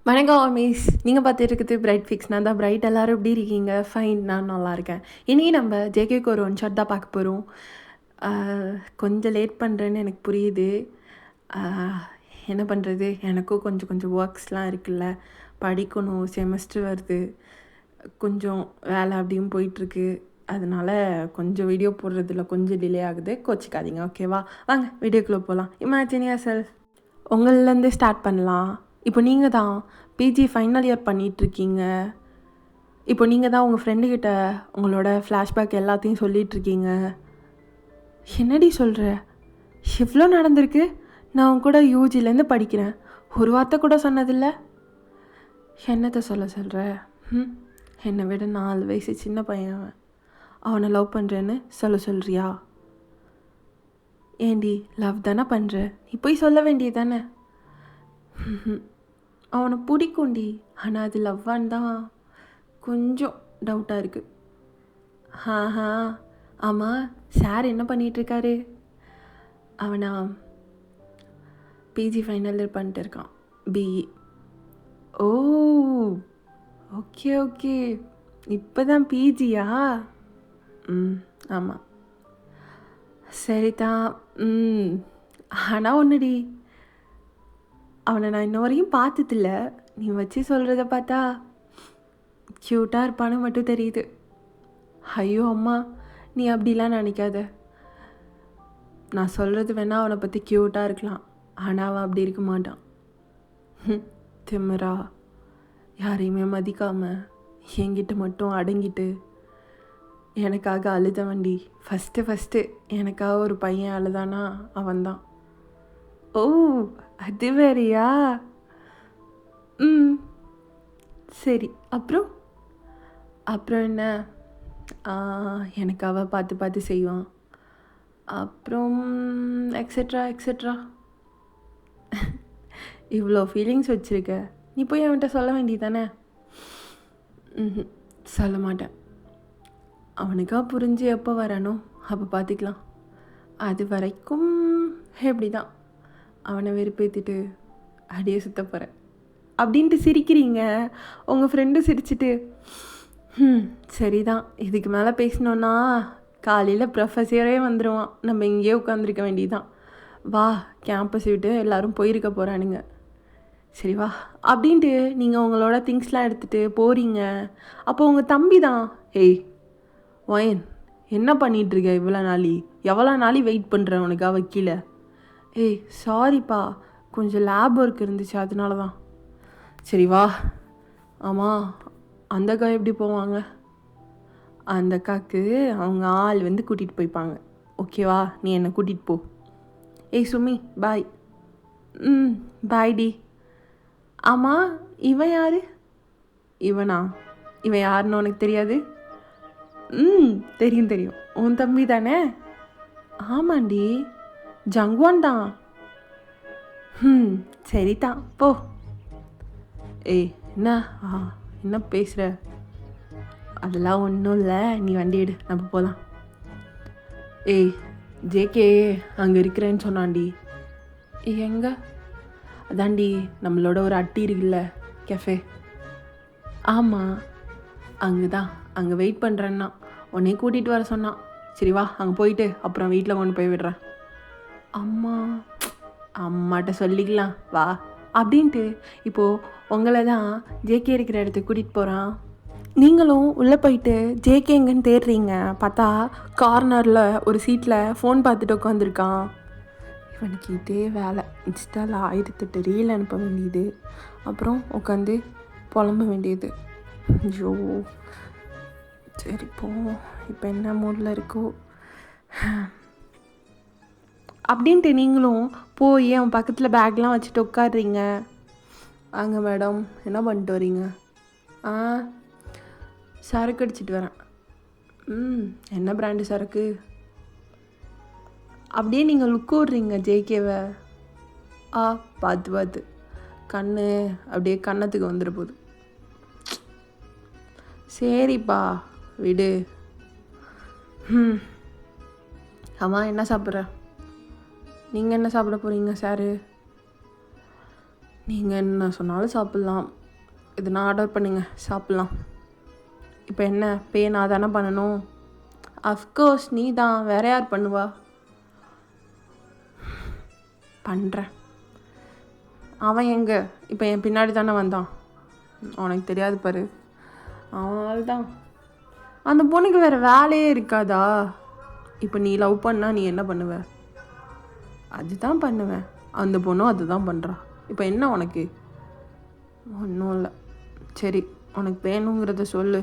வணக்கம் மிஸ். நீங்கள் பார்த்துட்டு இருக்குது பிரைட் ஃபிக்ஸ். நான் தான் பிரைட். எல்லோரும் எப்படி இருக்கீங்க? ஃபைன், நான் நல்லா இருக்கேன். இன்றைக்கி நம்ம ஜேகேக்கு ஒரு ஒன் ஷாட் தான் பார்க்க போகிறோம். கொஞ்சம் லேட் பண்ணுறேன்னு எனக்கு புரியுது. என்ன பண்ணுறது, எனக்கும் கொஞ்சம் கொஞ்சம் ஒர்க்ஸ்லாம் இருக்குல்ல, படிக்கணும், செமஸ்டர் வருது, கொஞ்சம் வேலை அப்படியும் போயிட்டுருக்கு. அதனால் கொஞ்சம் வீடியோ போடுறதுல கொஞ்சம் டிலே ஆகுது, கோச்சிக்காதீங்க, ஓகேவா? வாங்க வீடியோக்குள்ளே போகலாம். Imagine yourself. உங்கள்லேருந்து ஸ்டார்ட் பண்ணலாம். இப்போ நீங்கள் தான் பிஜி ஃபைனல் இயர் பண்ணிகிட்ருக்கீங்க. இப்போ நீங்கள் தான் உங்கள் ஃப்ரெண்டுக்கிட்ட உங்களோட ஃப்ளாஷ்பேக் எல்லாத்தையும் சொல்லிகிட்ருக்கீங்க. என்னடி சொல்கிற? எவ்வளோ நடந்திருக்கு? நான் உன் கூட யூஜிலேருந்து படிக்கிறேன், ஒரு வார்த்தை கூட சொன்னதில்லை. என்னத்தை சொல்கிற? என்னை விட 4 வயசு சின்ன பையன். அவனை லவ் பண்ணுறேன்னு சொல்கிறியா? ஏண்டி, லவ் தானே பண்ணுற, நீ போய் சொல்ல வேண்டியது தானே? அவனை பிடிக்கும்டி, ஆனால் அது லவ்வான்னு தான் கொஞ்சம் டவுட்டாக இருக்குது. ஆமாம், சார் என்ன பண்ணிகிட்ருக்காரு? அவனா பிஜி ஃபைனல் இயர் பண்ணிட்டு இருக்கான், பிஇ. ஓ, ஓகே ஓகே, இப்போ தான் பிஜியா? ஆமாம், சரிதான். ஆனால் ஒன்றுடி, அவனை நான் இன்ன வரையும் பார்த்ததில்ல. நீ வச்சு சொல்கிறத பார்த்தா க்யூட்டாக இருப்பான்னு மட்டும் தெரியுது. ஐயோ அம்மா, நீ அப்படிலாம் நினைக்காத. நான் சொல்கிறது வேணால் அவனை பற்றி க்யூட்டாக இருக்கலாம், ஆனால் அவன் அப்படி இருக்க மாட்டான். திமிரா, யாரையுமே மதிக்காமல் என்கிட்ட மட்டும் அடங்கிட்டு எனக்காக அழுதவண்டி. ஃபஸ்ட்டு எனக்காக ஒரு பையன் அழுதானா அவன்தான். ஓ, அது வேறையா? சரி, அப்புறம் என்ன? எனக்கு அவள் பார்த்து செய்வான், அப்புறம் எக்ஸெட்ரா. இவ்வளோ ஃபீலிங்ஸ் வச்சுருக்க, நீ போய் அவன்கிட்ட சொல்ல வேண்டியதானே? சொல்ல மாட்டேன். அவனுக்கா புரிஞ்சு எப்போ வரானோ அப்போ பார்த்துக்கலாம். அது வரைக்கும் எப்படி தான் அவனை வெறுப்பேற்றிட்டு அப்படியே சுத்த போகிறேன் அப்படின்ட்டு சிரிக்கிறீங்க. உங்கள் ஃப்ரெண்டு சிரிச்சிட்டு சரிதான், இதுக்கு மேலே பேசினோன்னா காலையில் ப்ரொஃபஸரே வந்துடுவான், நம்ம இங்கேயே உட்காந்துருக்க வேண்டியதுதான். வா, கேம்பஸ் விட்டு எல்லோரும் போயிருக்க போகிறானுங்க, சரி வா அப்படின்ட்டு நீங்கள் உங்களோட திங்ஸ்லாம் எடுத்துகிட்டு போகிறீங்க. அப்போ உங்கள் தம்பி தான், ஏய் ஒயன், என்ன பண்ணிகிட்ருக்க இவ்வளோ நாளி? எவ்வளோ நாளி வெயிட் பண்ணுறேன் உனக்கா வைக்கல? ஏய் சாரிப்பா, கொஞ்சம் லேப் ஒர்க் இருந்துச்சு, அதனால தான். சரி வா. ஆமாம், அந்த அக்கா எப்படி போவாங்க? அந்த அக்காவுக்கு அவங்க ஆள் வந்து கூட்டிகிட்டு போய்ப்பாங்க, ஓகேவா? நீ என்னை கூட்டிகிட்டு போ. ஏய் சுமி, பாய். பாய்டி. ஆமாம், இவன் யார்? இவனா? இவன் யாருன்னு உனக்கு தெரியாது? தெரியும், உன் தம்பி தானே? ஆமாண்டி, ஜங்குவான் தான். சரிதான், போ. ஏய் என்ன பேசுகிற? அதெல்லாம் ஒன்றும் இல்லை, நீ வண்டி எடு, நம்ம போகலாம். ஏய் ஜேகே அங்கே இருக்கிறேன்னு சொன்னான்டி. எங்க? அதாண்டி நம்மளோட ஒரு அட்டி இருக்குல்ல, கெஃபே. ஆமாம், அங்கே தான், அங்கே வெயிட் பண்ணுறேன்னா உன்னை கூட்டிகிட்டு வர சொன்னான். சரி வா, அங்கே போயிட்டு அப்புறம் வீட்டில் கொண்டு போய் விடுறேன். அம்மாட்ட சொல்லிக்கலாம் வா அப்படின்ட்டு இப்போது உங்களை தான் ஜேகே இருக்கிற இடத்துக்கு கூட்டிகிட்டு போகிறான். நீங்களும் உள்ளே போயிட்டு ஜேகே எங்கன்னு தேடுறீங்க. பார்த்தா கார்னரில் ஒரு சீட்டில் ஃபோன் பார்த்துட்டு உட்காந்துருக்கான். இவனுக்கு இதே வேலை, இன்ஸ்டாவில் 1008 ரீல் அனுப்ப வேண்டியது, அப்புறம் உட்காந்து புலம்ப வேண்டியது. ஐயோ சரி போ, இப்போ என்ன மூடில் இருக்கோ அப்படின்ட்டு நீங்களும் போய் அவன் பக்கத்தில் பேக்லாம் வச்சுட்டு உட்காடுறீங்க. வாங்க மேடம், என்ன பண்ணிட்டு வரீங்க? சரக்கு அடிச்சிட்டு வரேன். என்ன பிராண்டு சரக்கு? அப்படியே நீங்கள் லுக் விட்றீங்க ஜேகேவை. பார்த்து கண்ணு அப்படியே கன்னத்துக்கு வந்துட போகுது. சரிப்பா விடு. ஆமாம், என்ன சாப்பிட்ற? நீங்கள் என்ன சாப்பிட போகிறீங்க சாரு? நீங்கள் என்ன சொன்னாலும் சாப்பிட்லாம். இது நான் ஆர்டர் பண்ணுங்க சாப்பிட்லாம். இப்போ என்ன பே நான் தானே பண்ணணும்? அஃப்கோர்ஸ் நீ தான், வேற யார் பண்ணுவா? பண்ணுறேன். அவன் எங்கே? இப்போ என் பின்னாடி தானே வந்தான். உனக்கு தெரியாது பாரு. அவன் தான். அந்த பொண்ணுக்கு வேறு வேலையே இருக்காதா? இப்போ நீ லவ் பண்ணால் நீ என்ன பண்ணுவ? அதுதான் பண்ணுவேன். அந்த பொண்ணும் அதுதான் பண்ணுறா. இப்போ என்ன உனக்கு? ஒன்றும் இல்லை. சரி, உனக்கு வேணுங்கிறத சொல்லு,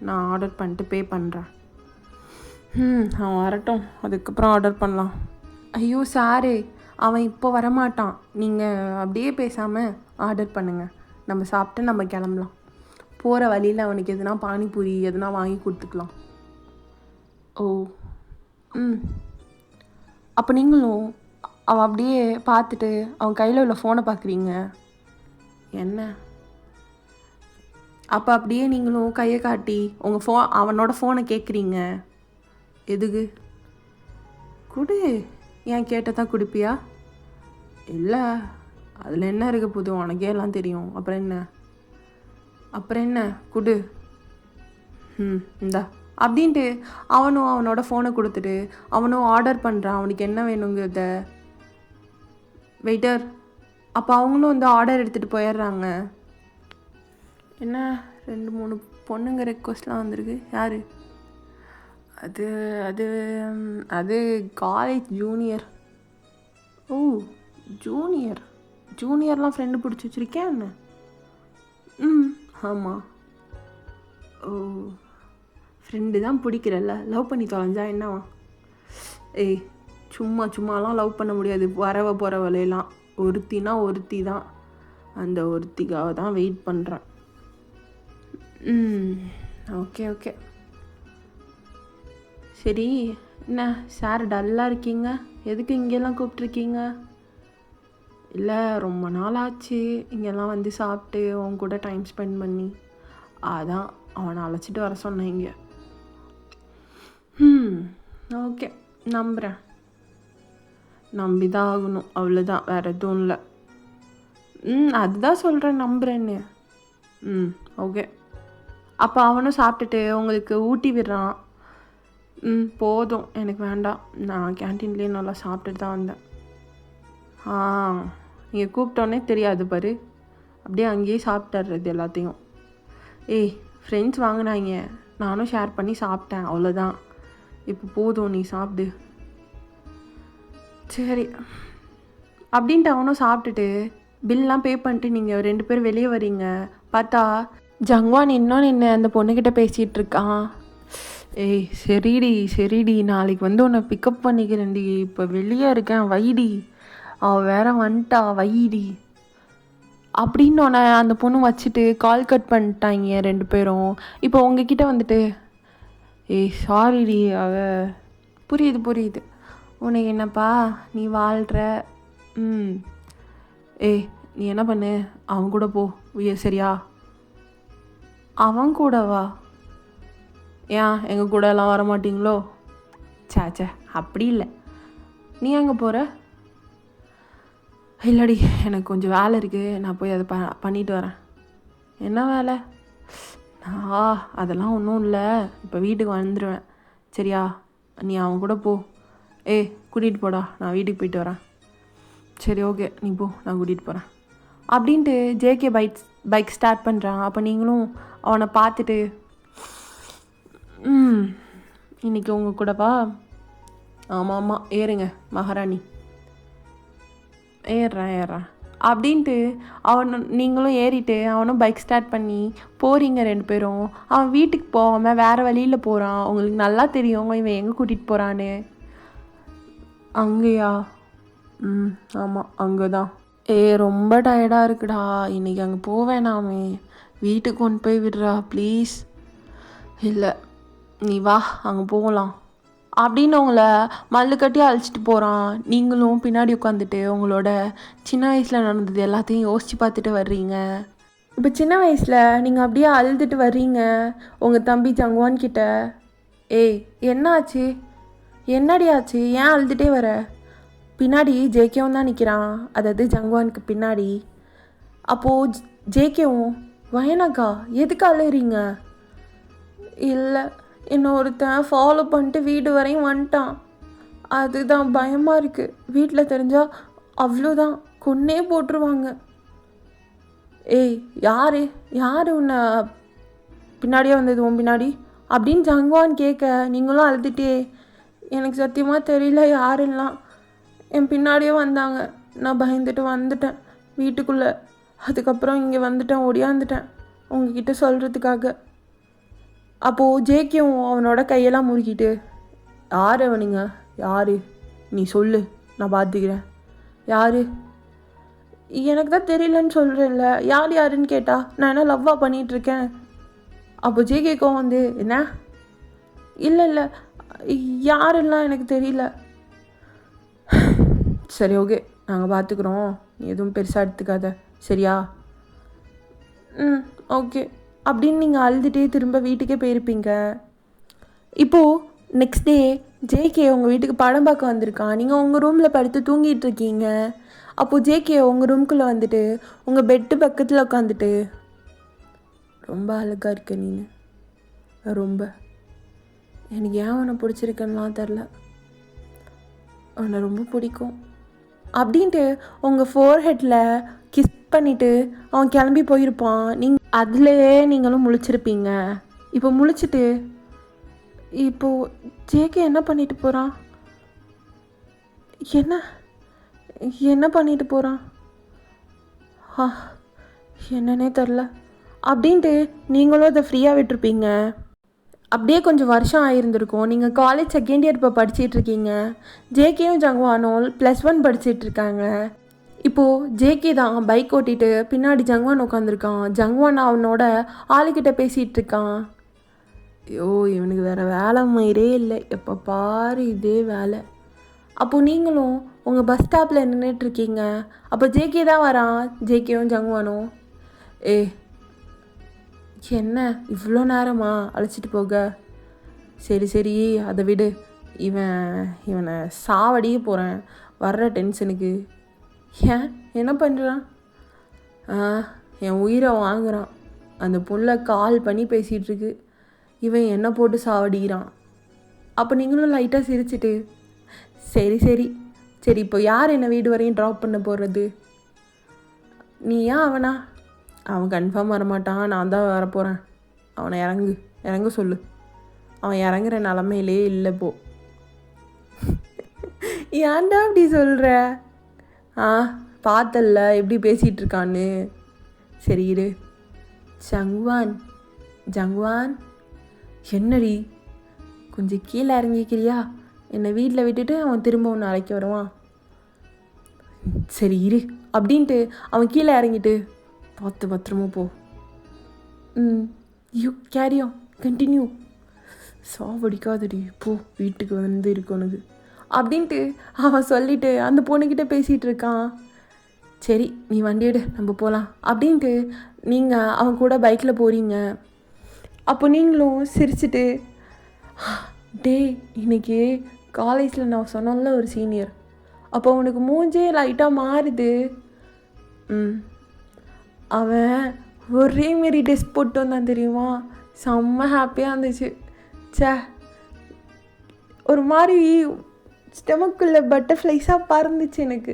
நான் ஆர்டர் பண்ணிட்டு பே பண்ணுறேன். அவன் வரட்டும், அதுக்கப்புறம் ஆர்டர் பண்ணலாம். ஐயோ சாரு, அவன் இப்போ வரமாட்டான். நீங்கள் அப்படியே பேசாமல் ஆர்டர் பண்ணுங்கள். நம்ம சாப்பிட்டு நம்ம கிளம்பலாம். போகிற வழியில் அவனுக்கு எதுனா பானிபூரி எதுனா வாங்கி கொடுத்துக்கலாம். ஓ அப்போ நீங்களும் அவன் அப்படியே பார்த்துட்டு அவன் கையில் உள்ள ஃபோனை பார்க்குறீங்க என்ன? அப்போ அப்படியே நீங்களும் கையை காட்டி உங்கள் அவனோட ஃபோனை கேட்குறீங்க. எதுக்கு? கொடு. ஏன் கேட்டதான் கொடுப்பியா? இல்லை, அதில் என்ன இருக்க போகுது? உனக்கே எல்லாம் தெரியும். அப்புறம் என்ன கொடு. இந்தா அப்படின்ட்டு அவனும் அவனோட ஃபோனை கொடுத்துட்டு அவனும் ஆர்டர் பண்ணுறான் அவனுக்கு என்ன வேணுங்கிறத. வெயிட்டர், அப்போ அவங்களும் வந்து ஆர்டர் எடுத்துகிட்டு போயிடுறாங்க. என்ன 2-3 பொண்ணுங்க ரெக்வஸ்ட்லாம் வந்திருக்கு. யார் அது? அது அது காலேஜ் ஜூனியர். ஓ ஜூனியர்லாம் ஃப்ரெண்டு பிடிச்சி வச்சுருக்கேன் என்ன? ஆமாம். ஓ ஃப்ரெண்டு தான் பிடிக்கிறல்ல, லவ் பண்ணி தொலைஞ்சா என்னவா? ஏய், சும்மாலாம் லவ் பண்ண முடியாது. வரவ போகிறவளையெல்லாம் ஒருத்தினா ஒருத்தி தான். அந்த ஒருத்திக்காக தான் வெயிட் பண்ணுறேன். ஓகே சரி. என்ன சார் டல்லாக இருக்கீங்க? எதுக்கு இங்கெல்லாம் கூப்பிட்ருக்கீங்க? இல்லை, ரொம்ப நாள் ஆச்சு இங்கெல்லாம் வந்து சாப்பிட்டு உன் கூட டைம் ஸ்பெண்ட் பண்ணி. அதான் அவனை அழைச்சிட்டு வர சொன்னேன் இங்கே. ஓகே, நம்புகிறேன். நம்பிதான் ஆகணும், அவ்வளோதான், வேறு எதுவும் இல்லை. அதுதான் சொல்கிறேன், நம்புகிறேன்னு. ஓகே. அப்போ அவனும் சாப்பிட்டுட்டு உங்களுக்கு ஊட்டி விடுறான். போதும், எனக்கு வேண்டாம். நான் கேன்டீன்லேயே நல்லா சாப்பிட்டுட்டு தான் வந்தேன். நீங்கள் கூப்பிட்டோன்னே தெரியாது பாரு, அப்படியே அங்கேயே சாப்பிட்டுறது எல்லாத்தையும். ஏய், ஃப்ரெண்ட்ஸ் வாங்கினாங்க, நானும் ஷேர் பண்ணி சாப்பிட்டேன், அவ்வளோதான். இப்போ போதும், நீ சாப்பிடு. சரி அப்படின்ட்டு அவனும் சாப்பிட்டுட்டு பில்லாம் பே பண்ணிட்டு நீங்கள் 2 பேரும் வெளியே வரீங்க. பார்த்தா ஜங்வான் இன்னும் நின்று அந்த பொண்ணுக்கிட்ட பேசிகிட்டு இருக்கான். ஏய் சரிடி, நாளைக்கு வந்து உன்னை பிக்கப் பண்ணிக்கிறேன்டி, இப்போ வெளியே இருக்கேன், வைடி. அவள் வேற வந்துட்டா, வைடி அப்படின்னு உன்னை அந்த பொண்ணு வச்சுட்டு கால் கட் பண்ணிட்டாங்க 2 பேரும். இப்போ உங்ககிட்ட வந்துட்டு, ஏய் சாரிடி, புரியுது உனக்கு என்னப்பா, நீ வாழ்கிற. ஏய், நீ என்ன பண்ணு, அவன் கூட போ, சரியா? அவன் கூடவா? ஏன் எங்கள் கூட எல்லாம் வர மாட்டிங்களோ? சே அப்படி இல்லை. நீ எங்கே போகிற? இல்லடி, எனக்கு கொஞ்சம் வேலை இருக்குது, நான் போய் அதை பண்ணிட்டு வரேன். என்ன வேலை? அதெல்லாம் ஒன்றும் இல்லை, இப்போ வீட்டுக்கு வந்துடுவேன், சரியா? நீ அவன் கூட போ. கூட்டிகிட்டு போடா, நான் வீட்டுக்கு போயிட்டு வரேன். சரி ஓகே, நீ போ, நான் கூட்டிகிட்டு போகிறேன் அப்படின்ட்டு ஜேகே பைக் ஸ்டார்ட் பண்ணுறான். அப்போ நீங்களும் அவனை பார்த்துட்டு, இன்றைக்கி உங்கள் கூடவா? ஆமாம், ஏறுங்க மகாராணி. ஏறுறேன் அப்படின்ட்டு நீங்களும் ஏறிட்டு அவனும் பைக் ஸ்டார்ட் பண்ணி போகிறீங்க 2 பேரும். அவன் வீட்டுக்கு போகாமல் வேறு வழியில் போகிறான். உங்களுக்கு நல்லா தெரியும் இவன் எங்கே கூட்டிகிட்டு போகிறான்னு. அங்கேயா? ஆமாம், அங்கே தான். ரொம்ப டயர்டாக இருக்குடா, இன்றைக்கி அங்கே போவேனாமே, வீட்டுக்கு கொண்டு போய் விடுறா ப்ளீஸ். இல்லை, நீ வா, அங்கே போகலாம் அப்படின்னு உங்களை மல்லு கட்டி அழைச்சிட்டு போகிறான். நீங்களும் பின்னாடி உட்காந்துட்டு உங்களோட சின்ன வயசில் நடந்தது எல்லாத்தையும் யோசித்து பார்த்துட்டு வர்றீங்க. இப்போ சின்ன வயசில் நீங்கள் அப்படியே அழுதுட்டு வர்றீங்க உங்கள் தம்பி ஜங்குவான் கிட்ட. ஏய், என்னாச்சு? என்னடி ஆச்சு? ஏன் அழுதுகிட்டே வர? பின்னாடி ஜேகேவும் தான் நிற்கிறான், அதாவது ஜங்குவானுக்கு பின்னாடி. அப்போது ஜேகேவும், வயனாக்கா எதுக்கு அழுறீங்க? இல்லை, என்னை ஒருத்தன் ஃபாலோ பண்ணிட்டு வீடு வரையும் வந்துட்டான், அதுதான் பயமாக இருக்குது. வீட்டில் தெரிஞ்சால் அவ்வளோதான், கொன்னே போட்டுருவாங்க. ஏய், யார் உன்னை பின்னாடியே வந்தது உன் பின்னாடி அப்படின்னு ஜங்குவான் கேட்க, நீங்களும் அழுதுட்டே, எனக்கு சத்தியமாக தெரியல யாரெல்லாம், என் பின்னாடியே வந்தாங்க, நான் பயந்துட்டு வந்துட்டேன் வீட்டுக்குள்ளே, அதுக்கப்புறம் இங்கே வந்துட்டேன், ஓடியாந்துட்டேன் உங்ககிட்ட சொல்கிறதுக்காக. அப்போது ஜேகேவும் அவனோட கையெல்லாம் முறுக்கிட்டு, யார் அவனுங்க? யார்? நீ சொல்லு, நான் பார்த்துக்கிறேன். யார்? எனக்கு தான் தெரியலன்னு சொல்கிறேன்ல, யாருன்னு கேட்டா நான் என்ன லவ்வா பண்ணிகிட்ருக்கேன்? அப்போ ஜேகேக்கும் வந்து, என்ன? இல்லை யாருலாம் எனக்கு தெரியல. சரி, ஓகே, நாங்கள் பார்த்துக்குறோம், நீ எதுவும் பெருசாக எடுத்துக்காத, சரியா? ஓகே அப்படின்னு நீங்கள் அழுதுகிட்டே திரும்ப வீட்டுக்கே போயிருப்பீங்க. இப்போது நெக்ஸ்ட் டே ஜேகே உங்கள் வீட்டுக்கு படம் பார்க்க வந்திருக்கான். நீங்கள் உங்கள் ரூமில் படுத்து தூங்கிட்டு இருக்கீங்க. அப்போது ஜேகே உங்கள் ரூம்குள்ளே வந்துட்டு உங்கள் பெட்டு பக்கத்தில் உட்காந்துட்டு, ரொம்ப அழகாக இருக்க நீ, ரொம்ப, எனக்கு ஏன் உன்னை பிடிச்சிருக்கேன்னுலாம் தெரில, உன்னை ரொம்ப பிடிக்கும் அப்படின்ட்டு உங்கள் ஃபோர்ஹெட்டில் கிஸ் பண்ணிவிட்டு அவன் கிளம்பி போயிருப்பான். அதுலேயே நீங்களும் முழிச்சிருப்பீங்க. இப்போ முழிச்சிட்டு இப்போது ஜேகே என்ன பண்ணிட்டு போகிறான்? என்ன பண்ணிட்டு போகிறான்? என்னன்னே தெரில அப்படின்ட்டு நீங்களும் அதை ஃப்ரீயாக விட்டுருப்பீங்க. அப்படியே கொஞ்சம் வருஷம் ஆகியிருந்திருக்கும். நீங்கள் காலேஜ் செகண்ட் இயர் இப்போ படிச்சிட்ருக்கீங்க. ஜேகேயும் ஜங்குவானும் +1 படிச்சிட்ருக்காங்க. இப்போது ஜேகே தான் பைக் ஓட்டிட்டு பின்னாடி ஜங்குவான் உட்காந்துருக்கான். ஜங்குவான் அவனோட ஆளுக்கிட்ட பேசிகிட்டு இருக்கான். ஐயோ, இவனுக்கு வேறு வேலை மயிரே இல்லை, எப்போ பாரு இதே வேலை. அப்போது நீங்களும் உங்கள் பஸ் ஸ்டாப்பில் நின்றுட்டுருக்கீங்க. அப்போ ஜேகே தான் வரான். ஜேகேவும் ஜங்குவானும், என்ன இவ்வளோ நேரமா அழைச்சிட்டு போக? சரி அதை விடு, இவனை சாவடியே போகிறேன் வர்ற டென்ஷனுக்கு. ஏன், என்ன பண்ணுறான்? என் உயிரை வாங்குறான். அந்த புள்ள கால் பண்ணி பேசிகிட்ருக்கு, இவன் என்ன போட்டு சாவடிக்கிறான். அப்போ நீங்களும் லைட்டாக சிரிச்சிட்டு, சரி இப்போ யார் என்னை வீடு வரையும் ட்ராப் பண்ண போகிறது? நீ ஏன் அவனா? அவன் கன்ஃபார்ம் வரமாட்டான், நான் தான் வரப்போகிறேன். அவனை இறங்க சொல்லு, அவன் இறங்குற நிலமையிலே இல்லை. போ. ஏன்டா அப்படி சொல்கிற? பார்த்தல்ல எப்படி பேசிகிட்டு இருக்கான்னு. சரி இரு. ஜங்குவான் என்னடி, கொஞ்சம் கீழே இறங்கிக்கிறியா? என்னை வீட்டில் விட்டுட்டு அவன் திரும்ப ஒன்று அழைக்க வருவான். சரி இரு அப்படின்ட்டு அவன் கீழே இறங்கிட்டு, பார்த்து பத்திரமா போ. யூ கேரியான், கண்டினியூ, சாவடிக்காதடி, போ, வீட்டுக்கு வந்து இருக்கணுது அப்படின்ட்டு அவன் சொல்லிவிட்டு அந்த பொண்ணுக்கிட்ட பேசிகிட்டு இருக்கான். சரி, நீ வண்டி எடு, நம்ம போகலாம் அப்படின்ட்டு நீங்கள் அவன் கூட பைக்கில் போகிறீங்க. அப்போ நீங்களும் சிரிச்சிட்டு, இன்னைக்கு காலேஜில் நான் சொன்னல ஒரு சீனியர், அப்போ அவனுக்கு மூஞ்சே லைட்டாக மாறுது. அவன் ஒரே மாரி ட்ரெஸ் போட்டு வந்தான் தெரியுமா? செம்ம ஹாப்பியாக இருந்துச்சு. ஒரு மாதிரி ஸ்டெமக்குள்ளே பட்டர்ஃப்ளைஸாக பறந்துச்சு எனக்கு.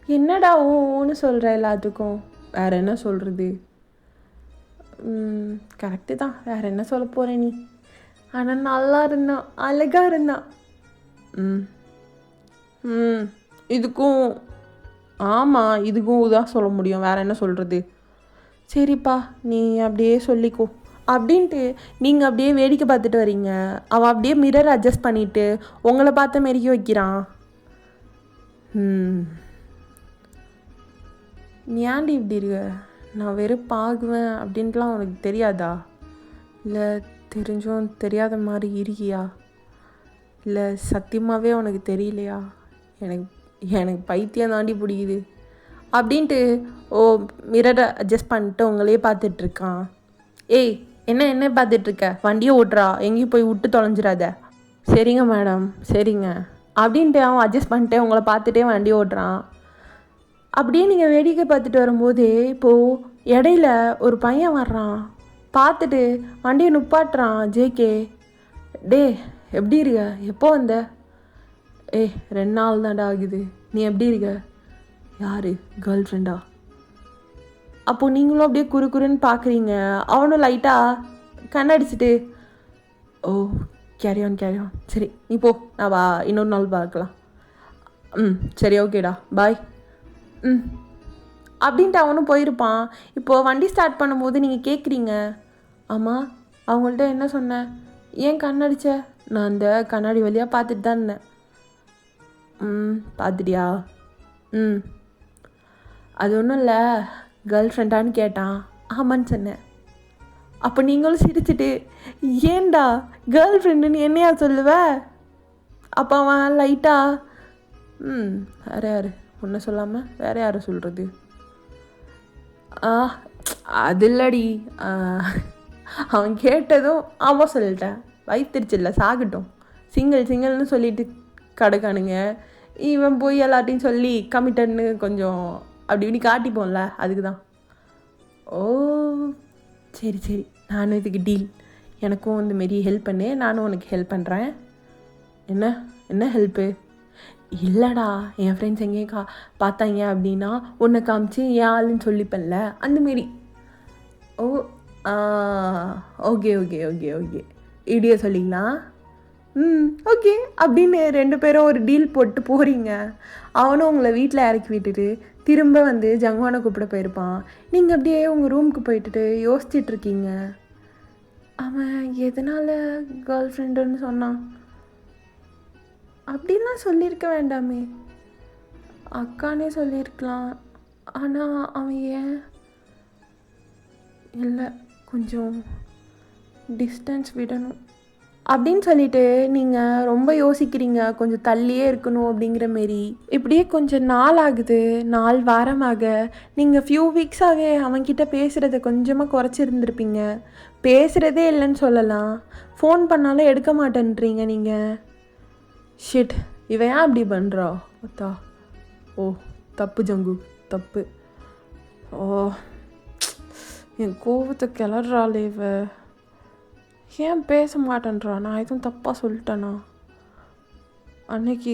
என்னடா ஓன்னு சொல்கிற எல்லாத்துக்கும்? வேறு என்ன சொல்கிறது? கரெக்டு தான், வேறு என்ன சொல்ல போகிறேன் நீ? ஆனால் நல்லா இருந்தான், அழகாக இருந்தான். இதுக்கும் ஆமாம், இதுக்கும் இதாக சொல்ல முடியும், வேறு என்ன சொல்கிறது? சரிப்பா, நீ அப்படியே சொல்லிக்கோ அப்படின்ட்டு நீங்கள் அப்படியே வேடிக்கை பார்த்துட்டு வரீங்க. அவன் அப்படியே மிரர் அட்ஜஸ்ட் பண்ணிவிட்டு உங்களை பார்த்த மாரிக்கே வைக்கிறான். நீ ஏன்டி இப்படி இருக்க? நான் வெறுப்பாகுவேன் அப்படின்ட்டுலாம் உனக்கு தெரியாதா? இல்லை தெரிஞ்சும் தெரியாத மாதிரி இருக்கியா? இல்லை சத்தியமாகவே உனக்கு தெரியலையா? எனக்கு பைத்தியம் தாண்டி பிடிக்குது அப்படின்ட்டு மிரரை அட்ஜஸ்ட் பண்ணிட்டு உங்களே பார்த்துட்ருக்கான். என்ன பார்த்துட்ருக்க? வண்டியை ஓட்டுறா, எங்கேயும் போய் விட்டு தொலைஞ்சிடாத. சரிங்க மேடம், சரிங்க அப்படின்ட்டு அவன் அட்ஜஸ்ட் பண்ணிட்டு உங்களை பார்த்துட்டே வண்டி ஓட்டுறான். அப்படியே நீங்கள் வேடிக்கை பார்த்துட்டு வரும்போது இப்போது இடையில ஒரு பையன் வர்றான். பார்த்துட்டு வண்டியை நுப்பாட்டுறான். ஜேகே, டே எப்படி இருக்க, எப்போ வந்த? 2 நாள் தான்டா ஆகுது. நீ எப்படி இருக்க? யார், கேர்ள் ஃப்ரெண்டா? அப்போது நீங்களும் அப்படியே குறுன்னு பார்க்குறீங்க. அவனும் லைட்டாக கண்ணடிச்சிட்டு, ஓ கேரி ஆன் சரி நீ போ, நான் வா, இன்னொரு நாள் பார்க்கலாம். சரி ஓகேடா பாய். அப்படின்ட்டு அவனும் போயிருப்பான். இப்போது வண்டி ஸ்டார்ட் பண்ணும்போது நீங்கள் கேட்குறீங்க, ஆமாம் அவங்கள்ட்ட என்ன சொன்னேன், ஏன் கண்ணடிச்ச? நான் அந்த கண்ணாடி வழியாக பார்த்துட்டு தான் இருந்தேன். பார்த்துட்டியா? அது ஒன்றும் இல்லை, கேர்ள் ஃப்ரெண்டான்னு கேட்டான். ஆமான்னு சொன்னேன். அப்போ நீங்களும் சிரிச்சிட்டு, ஏண்டா கேர்ள் ஃப்ரெண்டுன்னு என்னையா சொல்லுவ? அப்போ அவன் லைட்டா வேறு யார் ஒன்றை சொல்லாமல் வேறு யாரை சொல்கிறது? அது இல்லடி. அவன் கேட்டதும் ஆமாம் சொல்லிட்டேன். வயிற்றுச்சில்ல சாகட்டும், சிங்கிள்னு சொல்லிட்டு கிடக்கானுங்க. இவன் போய் எல்லாத்தையும் சொல்லி கமிட்டன்னு கொஞ்சம் அப்படி இப்படி காட்டிப்போம்ல, அதுக்கு தான். ஓ சரி நானும் இதுக்கு டீல். எனக்கும் இந்தமாரி ஹெல்ப் பண்ணு, நானும் உனக்கு ஹெல்ப் பண்ணுறேன். என்ன ஹெல்ப்பு? இல்லைடா, என் ஃப்ரெண்ட்ஸ் எங்கேயும் பார்த்தாங்க அப்படின்னா உன்னை காமிச்சு என் ஆளுன்னு சொல்லிப்பேன்ல, அந்தமாரி. ஓ ஓகே இப்படியே சொல்லிக்கலாம். ஓகே அப்படின்னு 2 பேரும் ஒரு டீல் போட்டு போகிறீங்க. அவனும் உங்களை வீட்டில் இறக்கி விட்டுட்டு திரும்ப வந்து ஜங்குவானை கூப்பிட போயிருப்பான். நீங்கள் அப்படியே உங்கள் ரூமுக்கு போயிட்டுட்டு யோசிச்சிட்ருக்கீங்க, அவன் எதனால் கேர்ள் ஃப்ரெண்டுன்னு சொன்னான்? அப்படின்லாம் சொல்லியிருக்க வேண்டாமே, அக்கானே சொல்லியிருக்கலாம். ஆனால் அவன் ஏன் இல்லை, கொஞ்சம் டிஸ்டன்ஸ் விடணும் அப்படின்னு சொல்லிட்டு நீங்கள் ரொம்ப யோசிக்கிறீங்க, கொஞ்சம் தள்ளியே இருக்கணும் அப்படிங்கிற மாரி. இப்படியே கொஞ்சம் நாள் ஆகுது, 4 வாரமாக. நீங்கள் ஃபியூ வீக்ஸாகவே அவன்கிட்ட பேசுகிறத கொஞ்சமாக குறைச்சிருந்துருப்பீங்க. பேசுகிறதே இல்லைன்னு சொல்லலாம். ஃபோன் பண்ணாலும் எடுக்க மாட்டேன்றீங்க நீங்கள். ஷிட், இவன் ஏன் அப்படி பண்ணுறா? அத்தா, ஓ தப்பு ஜங்கு, தப்பு. ஓ என் கோபத்தை கிளறாளே இவ. ஏன் பேச மாட்டேன்றா? நான் எதுவும் தப்பாக சொல்லிட்டேனா? அன்னைக்கு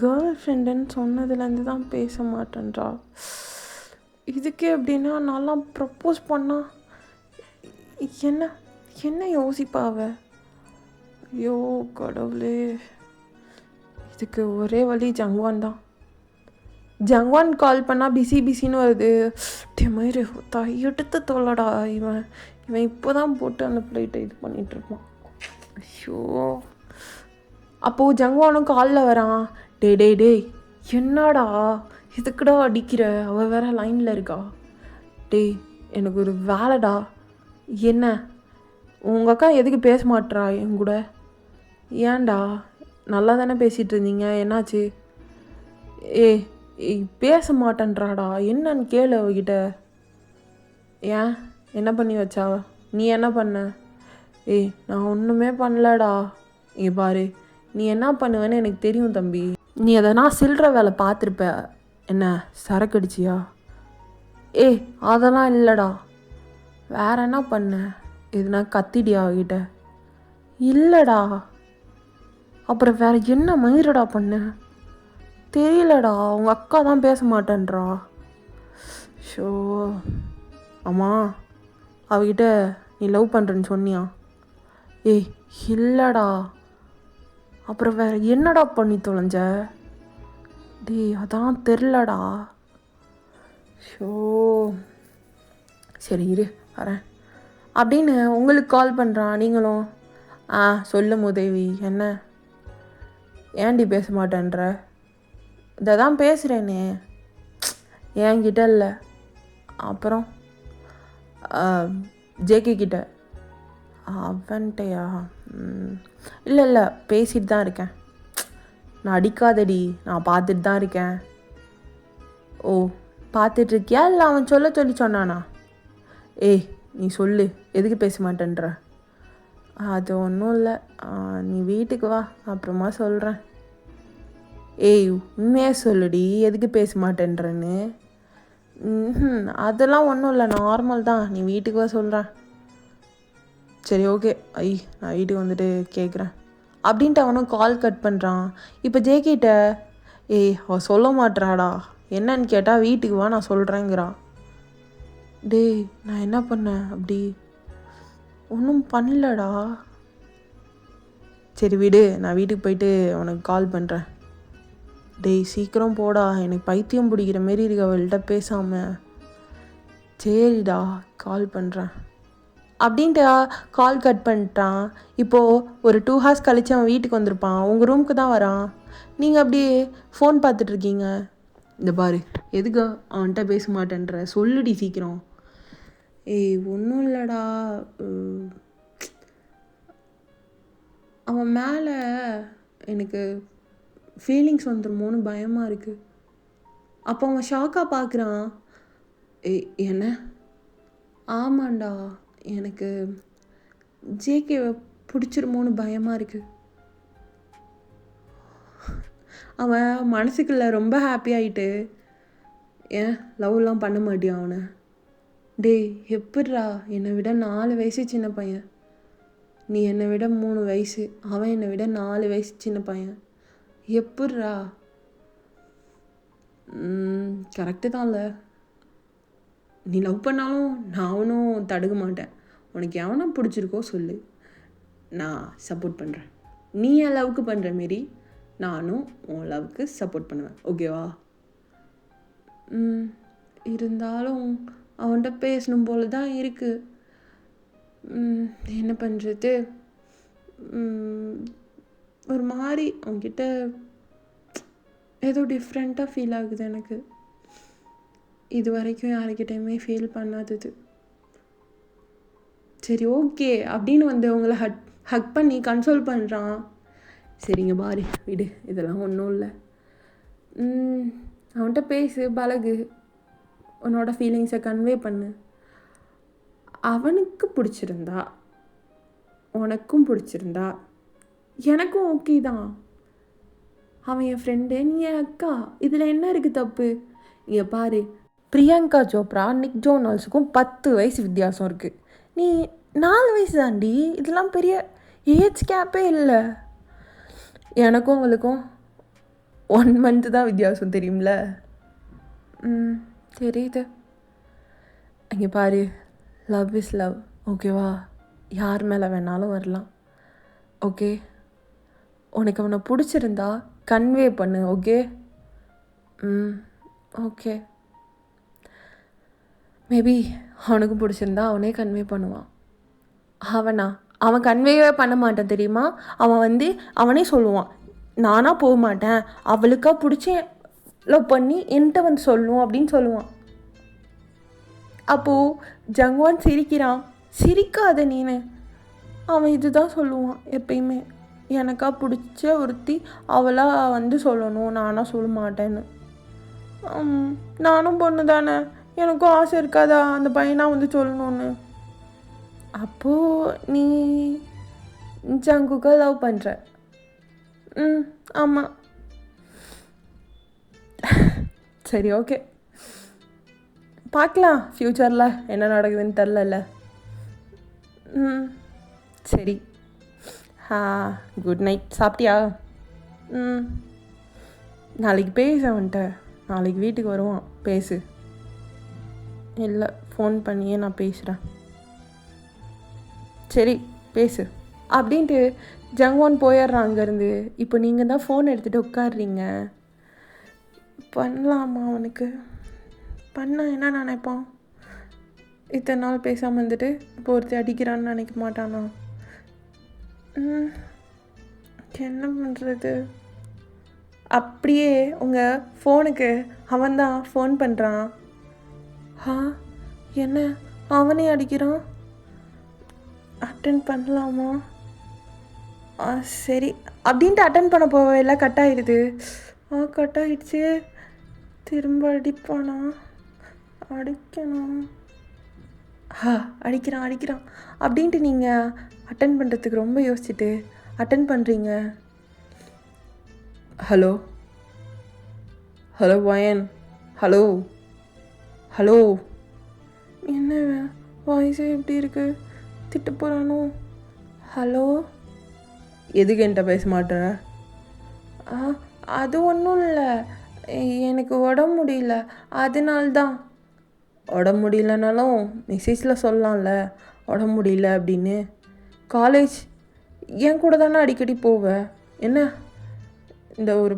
கேர்ள் ஃப்ரெண்டுன்னு சொன்னதுலேருந்து தான் பேச மாட்டேன்றா. இதுக்கே எப்படின்னா நான்லாம் ப்ரப்போஸ் பண்ணால் என்ன யோசிப்பாவ? ஐயோ கடவுளே, இதுக்கு ஒரே வழி ஜங்குவான் தான். ஜங்குவான் கால் பண்ணால் பிஸின்னு வருது. மயிறு எடுத்து தொல்லடா, இவன் இப்போ தான் போட்டு அந்த பிளேட்டை இது பண்ணிகிட்ருப்பான். ஐயோ, அப்போது ஜங்குவானும் காலில் வரான். டே என்னடா இதுக்குடா அடிக்கிற? அவள் வேற லைனில் இருக்கா. எனக்கு ஒரு வேலைடா. என்ன, உங்கள் அக்கா எதுக்கு பேச மாட்றா என் கூட? ஏன்டா, நல்லா தானே பேசிகிட்டு இருந்தீங்க, என்னாச்சு? பேச மாட்டேன்றாடா, என்னன்னு கேளு அவகிட்ட. ஏன், என்ன பண்ணி வச்சா? நீ என்ன பண்ண? நான் ஒன்றுமே பண்ணலடா. இங்கே பாரு, நீ என்ன பண்ணுவேன்னு எனக்கு தெரியும் தம்பி. நீ எதனா சில்லற வேலை பார்த்துருப்ப. என்ன, சரக்கு அடிச்சியா? அதெல்லாம் இல்லைடா. வேற என்ன பண்ண? எதுனா கத்திடியா அவகிட்ட? இல்லைடா. அப்புறம் வேற என்ன மயிரடா பண்ண? தெரியலடா, உங்கள் அக்கா தான் பேச மாட்டேன்றா. ஷோ, ஆமாம், அவகிட்ட நீ லவ் பண்ணுறேன்னு சொன்னியா? இல்லைடா. அப்புறம் வேற என்னடா பண்ணி தொலைஞ்ச? அதான் தெரிலடா. ஷோ, சரி இரு வரேன் அப்படின்னு உங்களுக்கு கால் பண்ணுறான். நீங்களும் சொல்லும் உதவி, என்ன ஏன்டி பேச மாட்டேன்ற? இதை தான் பேசுகிறேனே, என்கிட்ட இல்லை. அப்புறம் ஜேகே கிட்ட. அவன்கிட்டயா? இல்லை பேசிட்டு தான் இருக்கேன். நான் அடிக்காதடி, நான் பார்த்துட்டு தான் இருக்கேன். ஓ பார்த்துட்ருக்கியா இல்லை அவன் சொல்லி சொன்னானா? நீ சொல்லு, எதுக்கு பேச மாட்டேன்ற? அது ஒன்றும் இல்லை, நீ வீட்டுக்கு வா, அப்புறமா சொல்கிறேன். உண்மையாக சொல்லுடி, எதுக்கு பேச மாட்டேன்றன்னு. அதெல்லாம் ஒன்றும் இல்லை, நார்மல் தான். நீ வீட்டுக்கு வா சொல்கிறேன். சரி ஓகே நான் வீட்டுக்கு வந்துட்டு கேட்குறேன் அப்படின்ட்டு அவனும் கால் கட் பண்ணுறான். இப்போ ஜேகிட்ட அவள் சொல்ல மாட்றாடா, என்னன்னு கேட்டால் வீட்டுக்கு வா நான் சொல்கிறேங்கிறான். டேய் நான் என்ன பண்ணேன் அப்படி? ஒன்றும் பண்ணலடா. சரி விடு, நான் வீட்டுக்கு போயிட்டு அவனுக்கு கால் பண்ணுறேன். டேய் சீக்கிரம் போடா, எனக்கு பைத்தியம் பிடிக்கிற மாரி இருக்கு அவள்கிட்ட பேசாமல். சரிடா கால் பண்ணுறேன் அப்படின்ட்டு கால் கட் பண்ணிட்டான். இப்போது ஒரு 2 hours கழித்து அவன் வீட்டுக்கு வந்திருப்பான். உங்கள் ரூமுக்கு தான் வரான். நீங்கள் அப்படியே ஃபோன் பார்த்துட்ருக்கீங்க. இந்த பாரு, எதுக்கு அவன்கிட்ட பேச மாட்டேன்ற, சொல்லுடி சீக்கிரம். ஒன்றும் இல்லைடா, அவன் மேலே எனக்கு ஃபீலிங்ஸ் வந்துடுமோன்னு பயமாக இருக்குது. அப்போ அவன் ஷாக்காக பார்க்குறான். என்ன? ஆமாண்டா, எனக்கு ஜேகேவை பிடிச்சிருமோன்னு பயமாக இருக்குது. அவன் மனசுக்குள்ள ரொம்ப ஹாப்பி ஆகிட்டு, ஏன் லவ்லாம் பண்ண மாட்டியா அவனை? டேய் எப்பட்றா, என்னை விட 4 வயசு சின்ன பையன். நீ என்னை விட 3 வயசு, அவன் என்னை விட 4 வயசு சின்ன பையன். எப்பட்றா? கரெக்டு தான்ல. நீ லவ் பண்ணாலும் நான் ஒன்றும் தடுக்க மாட்டேன். உனக்கு எவனா பிடிச்சிருக்கோ சொல்லு, நான் சப்போர்ட் பண்ணுறேன். நீ என் லவ்வுக்கு பண்ணுற மாரி நானும் உன் லவ்வுக்கு சப்போர்ட் பண்ணுவேன், ஓகேவா? இருந்தாலும் அவன்கிட்ட பேசணும் போல தான் இருக்குது. என்ன பண்ணுறது? ஒரு மாதிரி அவன்கிட்ட ஏதோ டிஃப்ரெண்ட்டாக ஃபீல் ஆகுது எனக்கு. இது வரைக்கும் யாருக்கிட்டையுமே ஃபீல் பண்ணாதது. சரி ஓகே அப்படின்னு வந்து அவங்கள ஹக் பண்ணி கன்சோல் பண்ணுறான். சரிங்க பாரு விடு, இதெல்லாம் ஒன்றும் இல்லை. அவன்கிட்ட பேசு, பழகு, உன்னோட ஃபீலிங்ஸை கன்வே பண்ணு. அவனுக்கு பிடிச்சிருந்தா, உனக்கும் பிடிச்சிருந்தா, எனக்கும் ஓகே தான். அவன் என் ஃப்ரெண்டு, நீ என் அக்கா, இதில் என்ன இருக்குது தப்பு? இங்கே பாரு, பிரியங்கா சோப்ரா நிக் ஜோனால்ஸுக்கும் 10 வயசு வித்தியாசம் இருக்குது. நீ 4 வயசு தாண்டி. இதெல்லாம் பெரிய ஏஜ் கேப்பே இல்லை. எனக்கும் அவளுக்கும் 1 month தான் வித்தியாசம், தெரியும்ல? தெரியுது. இங்கே பாரு, லவ் இஸ் லவ், ஓகேவா? யார் மேலே வேணாலும் வரலாம், ஓகே? உனக்கு அவனை பிடிச்சிருந்தா கன்வே பண்ணு, ஓகே? ஓகே. மேபி அவனுக்கும் பிடிச்சிருந்தா அவனே கன்வே பண்ணுவான். அவன் கன்வேவே பண்ண மாட்டான், தெரியுமா? அவனே சொல்லுவான், நானாக போக மாட்டேன், அவளுக்கா பிடிச்சி லவ் பண்ணி என்கிட்ட வந்து சொல்லணும் அப்படின்னு சொல்லுவான். அப்போது ஜங்வான் சிரிக்கிறான். சிரிக்காத நீனு. அவன் இதுதான் சொல்லுவான் எப்பயுமே, எனக்கா பிடிச்ச ஒருத்தி அவளாக வந்து சொல்லணும், நானாக சொல்ல மாட்டேன்னு. நானும் பொண்ணு தானே, எனக்கும் ஆசை இருக்காதா அந்த பையனாக வந்து சொல்லணும்னு? அப்போது நீ ஜங்குக்கை லவ் பண்ணுற? ஆமாம். சரி ஓகே, பார்க்கலாம் ஃப்யூச்சரில் என்ன நடக்குதுன்னு தெரிலல்ல. சரி, குட் நைட். சாப்பிட்டியா? நாளைக்கு பேச வந்துட்ட, நாளைக்கு வீட்டுக்கு வருவான், பேசு. இல்லை, ஃபோன் பண்ணியே நான் பேசுகிறேன். சரி பேசு அப்படின்ட்டு ஜங்வான் போயிடுறான் அங்கேருந்து. இப்போ நீங்கள் தான் ஃபோன் எடுத்துகிட்டு உட்காடுறீங்க. பண்ணலாமா அவனுக்கு? பண்ணால் என்ன நினைப்பான்? இத்தனை நாள் பேசாமல் இருந்துட்டு இப்போ ஒருத்தர் அடிக்கிறான்னு நினைக்க மாட்டானா? என்ன பண்ணுறது? அப்படியே உங்கள் ஃபோனுக்கு அவன்தான் ஃபோன் பண்ணுறான். என்ன அவனே அடிக்கிறான்? அட்டன் பண்ணலாமா? சரி அப்படின்ட்டு அட்டன் பண்ண போவ எல்லாம் கட் ஆகிடுது. கட் ஆகிடுச்சு. திரும்ப அடிப்பானா? அடிக்கணும். அடிக்கிறான் அப்படின்ட்டு நீங்கள் அட்டன் பண்ணுறதுக்கு ரொம்ப யோசிச்சுட்டு அட்டன் பண்ணுறீங்க. ஹலோ வயன், ஹலோ ஹலோ, என்ன வாய்ஸே எப்படி இருக்கு? திட்ட போகிறானோ? ஹலோ, எதுக்கு என்கிட்ட பேச மாட்டேற? அது ஒன்றும் இல்லை, எனக்கு உடம்பு முடியல, அதனால்தான். உடம்பு முடியலனாலும் மெசேஜில் சொல்லலாம்ல உடம்பு முடியல அப்படின்னு. காலேஜ் என் கூட தானே அடிக்கடி போவேன், என்ன இந்த ஒரு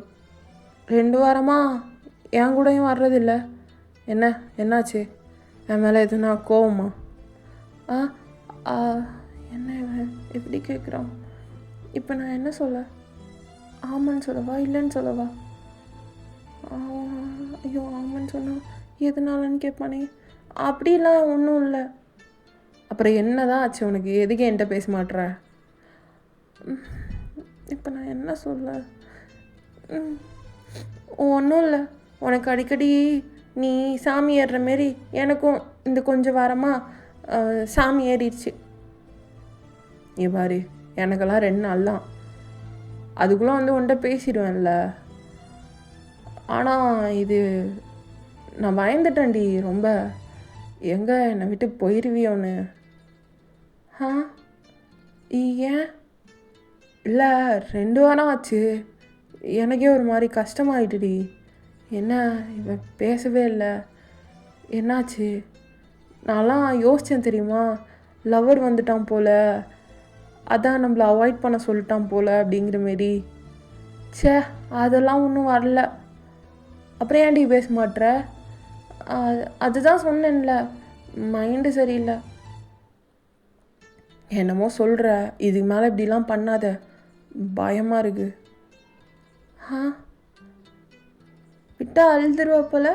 2 வாரமாக என் கூடயும் வர்றதில்ல, என்னாச்சு? என் மேலே எதுனா கோவமா? என்ன இவன் எப்படி கேட்குறான்? இப்போ நான் என்ன சொல்ல? ஆமான்னு சொல்லவா இல்லைன்னு சொல்லவா? ஐயோ, ஆமான்னு சொன்னா எதுனாலன்னு கேட்பானே. அப்படிலாம் ஒன்றும் இல்லை. அப்புறம் என்ன தான் ஆச்சு உனக்கு? எதுக்கு என்கிட்ட பேச மாட்ற? இப்போ நான் என்ன சொல்ல? ஒன்றும் இல்லை, உனக்கு அடிக்கடி நீ சாமி ஏறுற மாரி எனக்கும் இந்த கொஞ்சம் வாரமாக சாமி ஏறிடுச்சு. பாரு, எனக்கெல்லாம் 2 நாள் தான், அதுக்குள்ளே உன்கிட்ட பேசிடுவேன்ல. ஆனால் இது நான் பயந்துட்டேன்டி ரொம்ப. எங்கே என்னை விட்டு போயிடுவியோன்னு. ஏன்? இல்லை, 2 வாரம் ஆச்சு, எனக்கே ஒரு மாதிரி கஷ்டமாயிட்டுடி. என்ன இவன் பேசவே இல்லை, என்னாச்சு? நான்லாம் யோசித்தேன் தெரியுமா, லவர் வந்துட்டான் போல், அதான் நம்மளை அவாய்ட் பண்ண சொல்லிட்டான் போல் அப்படிங்கிற மாரி. அதெல்லாம் ஒன்றும் வரல. அப்புறம் ஏன்டி பேச மாட்ற? அதுதான் சொன்னேன்ல, மைண்டு சரியில்லை. என்னமோ சொல்கிற, இதுக்கு மேலே இப்படிலாம் பண்ணாத, பயமாக இருக்கு. விட்டா அழுதுருவா போல?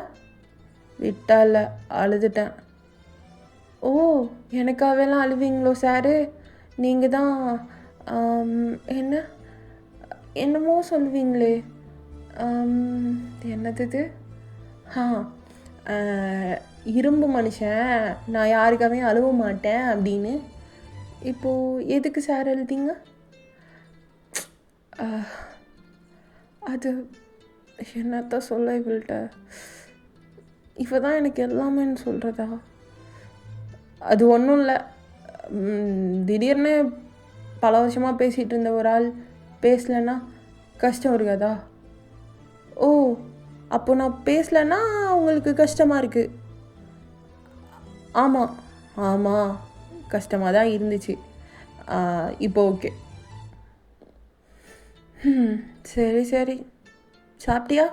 விட்டா இல்லை, அழுதுட்டேன். ஓ, எனக்காகலாம் அழுவீங்களோ சாரு? நீங்கள் தான் என்னமோ சொல்லுவீங்களே, என்னது? இரும்பு மனுஷன், நான் யாருக்காகவே அழுவ மாட்டேன் அப்படின்னு. இப்போது எதுக்கு சார் எழுதிங்க? அது என்னத்தான் சொல்ல இவள்கிட்ட? இப்போ தான் எனக்கு எல்லாமேன்னு சொல்கிறதா? அது ஒன்றும் இல்லை, திடீர்னு பல வருஷமாக பேசிகிட்டு இருந்த ஒரு ஆள் பேசலைன்னா கஷ்டம் இருக்காதா? ஓ, அப்போ நான் பேசலைன்னா உங்களுக்கு கஷ்டமாக இருக்குது? ஆமாம், கஷ்டமாக தான் இருந்துச்சு. இப்போ ஓகே. சரி, சாப்பிட்டியா?